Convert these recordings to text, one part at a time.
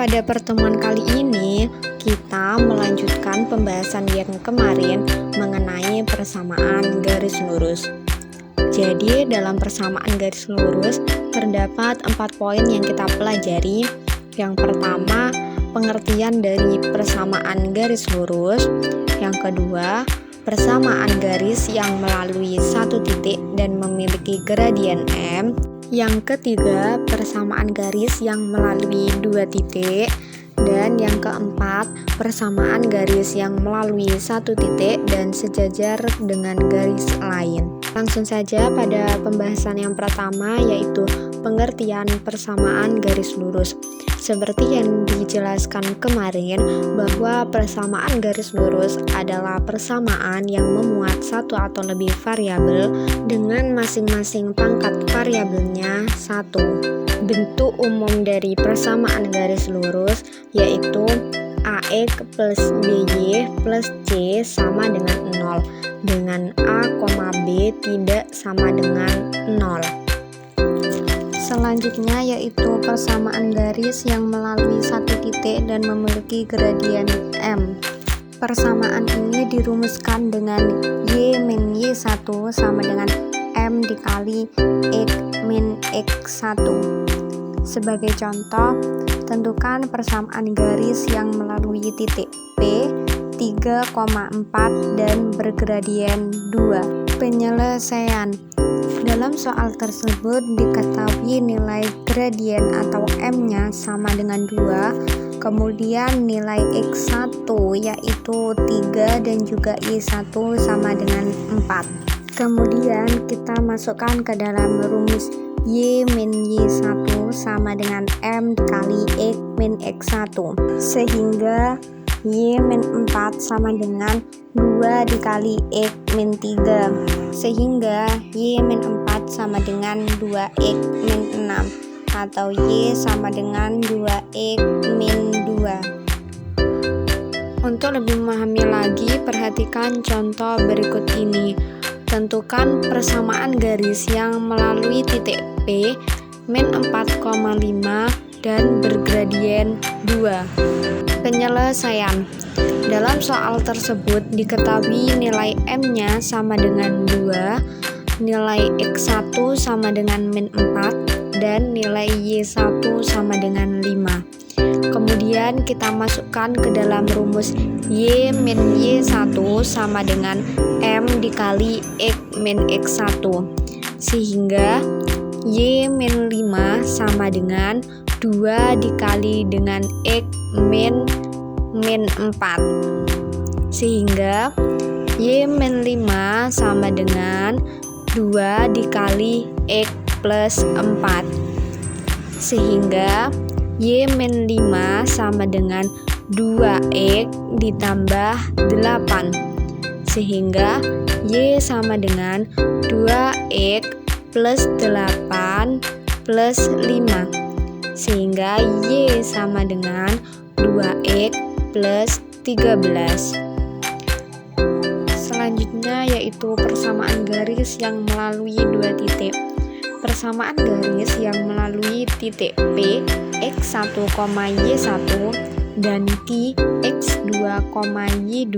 Pada pertemuan kali ini, kita melanjutkan pembahasan yang kemarin mengenai persamaan garis lurus. Jadi, dalam persamaan garis lurus, terdapat 4 poin yang kita pelajari. Yang pertama, pengertian dari persamaan garis lurus. Yang kedua, persamaan garis yang melalui satu titik dan memiliki gradien M. Yang ketiga, persamaan garis yang melalui dua titik. Dan yang keempat, persamaan garis yang melalui satu titik dan sejajar dengan garis lain. Langsung saja pada pembahasan yang pertama, yaitu pengertian persamaan garis lurus. Seperti yang dijelaskan kemarin, bahwa persamaan garis lurus adalah persamaan yang memuat satu atau lebih variabel dengan masing-masing pangkat variabelnya 1. Bentuk umum dari persamaan garis lurus yaitu AX plus BY plus C sama dengan 0, dengan A, B tidak sama dengan 0. Selanjutnya yaitu persamaan garis yang melalui satu titik dan memiliki gradien M. Persamaan ini dirumuskan dengan Y min Y1 sama dengan M dikali X min X1. Sebagai contoh, tentukan persamaan garis yang melalui titik P 3,4 dan bergradien 2. Penyelesaian. Dalam soal tersebut diketahui nilai gradien atau M-nya sama dengan 2, kemudian nilai X1 yaitu 3 dan juga Y1 sama dengan 4. Kemudian kita masukkan ke dalam rumus Y min Y1 sama dengan M dikali X min X1, sehingga Y min 4 sama dengan 2 dikali X min 3, sehingga Y min 4 sama dengan 2X min 6, atau Y sama dengan 2X min 2. Untuk lebih memahami lagi, perhatikan contoh berikut ini. Tentukan persamaan garis yang melalui titik P min 4,5 dan bergradien 2. Penyelesaian. Dalam soal tersebut diketahui nilai M-nya sama dengan 2, nilai X1 sama dengan min 4, dan nilai Y1 sama dengan 5. Kemudian kita masukkan ke dalam rumus Y min Y1 sama dengan M dikali X min X1, sehingga Y min 5 sama dengan 2 dikali dengan X min 4, sehingga Y min 5 sama dengan 2 dikali X plus 4, sehingga Y min 5 sama dengan 2X ditambah 8, sehingga Y sama dengan 2X plus 8 plus 5, sehingga Y sama dengan 2X plus 13. Selanjutnya yaitu persamaan garis yang melalui dua titik. Persamaan garis yang melalui titik P X1, Y1 dan Q X2, Y2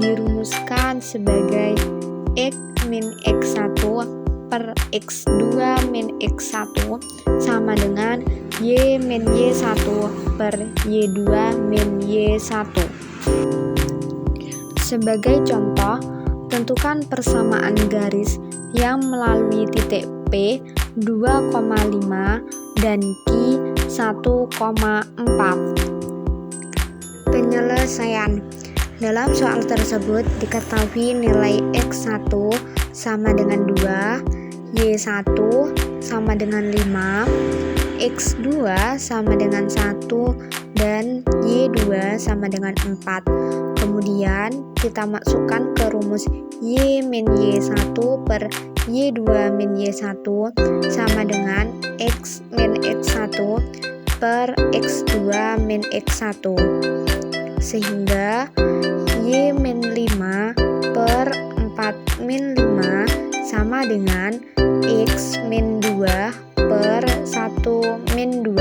dirumuskan sebagai X min X1 per X2 min X1 sama dengan Y min Y1 per Y2 min Y1. Sebagai contoh, tentukan persamaan garis yang melalui titik P 2,5 dan Q 1,4. Penyelesaian. Dalam soal tersebut diketahui nilai X1 sama dengan 2, Y1 sama dengan 5, X2 sama dengan 1, dan Y2 sama dengan 4. Kemudian kita masukkan ke rumus Y min Y1 per Y2 min Y1 sama dengan X min X1 per X2 min X1, sehingga Y min 5 per 4 min 5 sama dengan X min 2 per 1 min 2,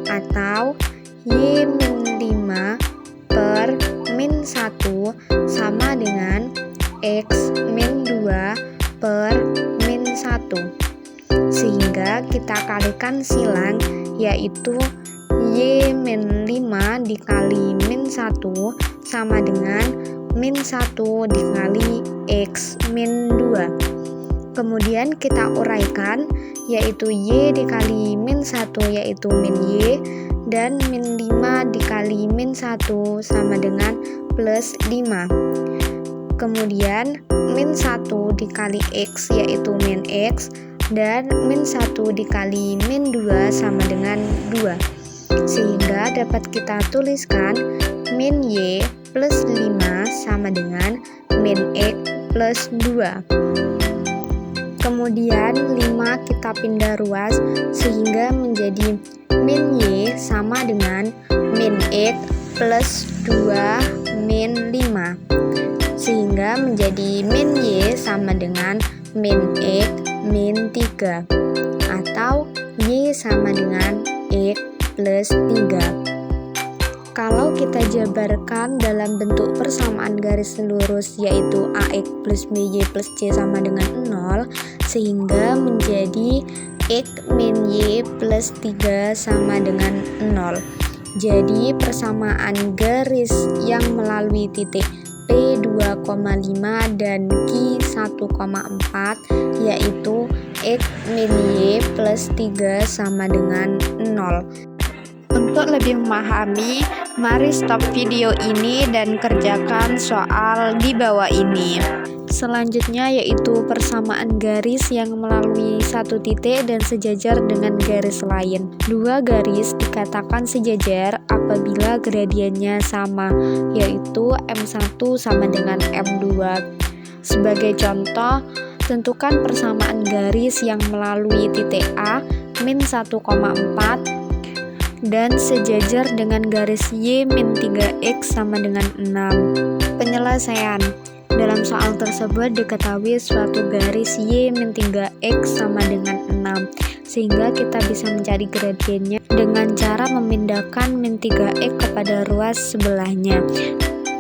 atau Y-5 per min 1 sama dengan X-2 per min 1. Sehingga kita kalikan silang, yaitu Y-5 dikali min 1 sama dengan min 1 dikali X-2. Kemudian kita uraikan, yaitu Y dikali min 1 yaitu min Y, dan min 5 dikali min 1 sama dengan plus 5. Kemudian min 1 dikali X yaitu min X, dan min 1 dikali min 2 sama dengan 2. Sehingga dapat kita tuliskan min Y plus 5 sama dengan min X plus 2. Kemudian 5 kita pindah ruas sehingga menjadi min Y sama dengan min X plus 2 min 5. Sehingga menjadi min Y sama dengan min X min 3, atau Y sama dengan X plus 3. Kalau kita jabarkan dalam bentuk persamaan garis lurus, yaitu AX plus BY plus C sama dengan 0, sehingga menjadi X min Y plus 3 sama dengan 0. Jadi persamaan garis yang melalui titik P2,5 dan Q1,4 yaitu X min Y plus 3 sama dengan 0. Untuk lebih memahami, mari stop video ini dan kerjakan soal di bawah ini. Selanjutnya yaitu persamaan garis yang melalui satu titik dan sejajar dengan garis lain. Dua garis dikatakan sejajar apabila gradiennya sama, yaitu M1 sama dengan M2. Sebagai contoh, tentukan persamaan garis yang melalui titik A min 1,4 dan sejajar dengan garis Y-3X sama dengan 6. Penyelesaian. Dalam soal tersebut diketahui suatu garis Y-3X sama dengan 6, sehingga kita bisa mencari gradiennya dengan cara memindahkan min 3X kepada ruas sebelahnya,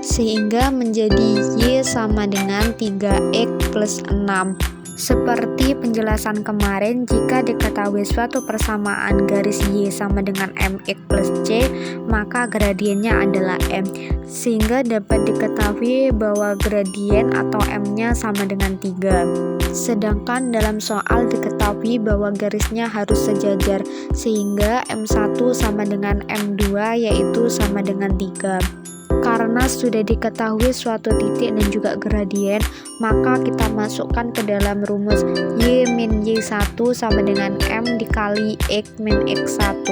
sehingga menjadi Y sama dengan 3X plus 6. Seperti penjelasan kemarin, jika diketahui suatu persamaan garis Y sama dengan MX plus C, maka gradiennya adalah M, sehingga dapat diketahui bahwa gradien atau M-nya sama dengan 3. Sedangkan dalam soal diketahui bahwa garisnya harus sejajar, sehingga M1 sama dengan M2 yaitu sama dengan 3. Karena sudah diketahui suatu titik dan juga gradien, maka kita masukkan ke dalam rumus Y min Y1 sama dengan M dikali X min X1.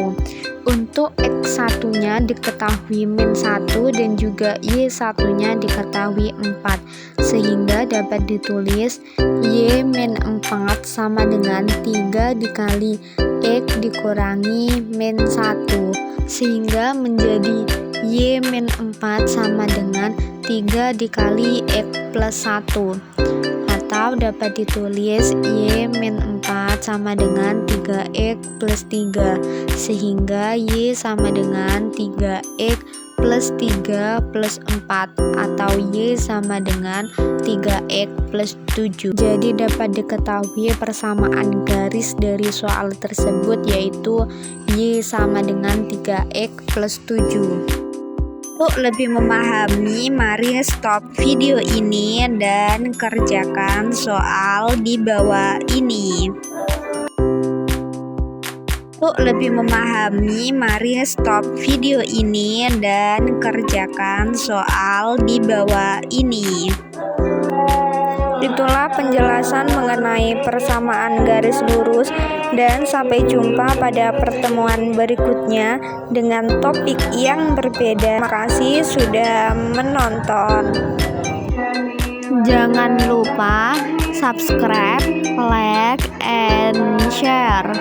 Untuk X1 nya diketahui min 1 dan juga Y1 nya diketahui 4, sehingga dapat ditulis Y min 4 sama dengan 3 dikali X dikurangi min 1, sehingga menjadi Y min 4 sama dengan 3 dikali X plus 1, atau dapat ditulis Y min 4 sama dengan 3X plus 3, sehingga Y sama dengan 3X plus 3 plus 4, atau Y sama dengan 3X plus 7. Jadi dapat diketahui persamaan garis dari soal tersebut yaitu Y sama dengan 3X plus 7. Untuk lebih memahami, mari stop video ini dan kerjakan soal di bawah ini. Untuk lebih memahami, mari stop video ini dan kerjakan soal di bawah ini. Itulah penjelasan mengenai persamaan garis lurus, dan sampai jumpa pada pertemuan berikutnya dengan topik yang berbeda. Terima kasih sudah menonton. Jangan lupa subscribe, like, and share.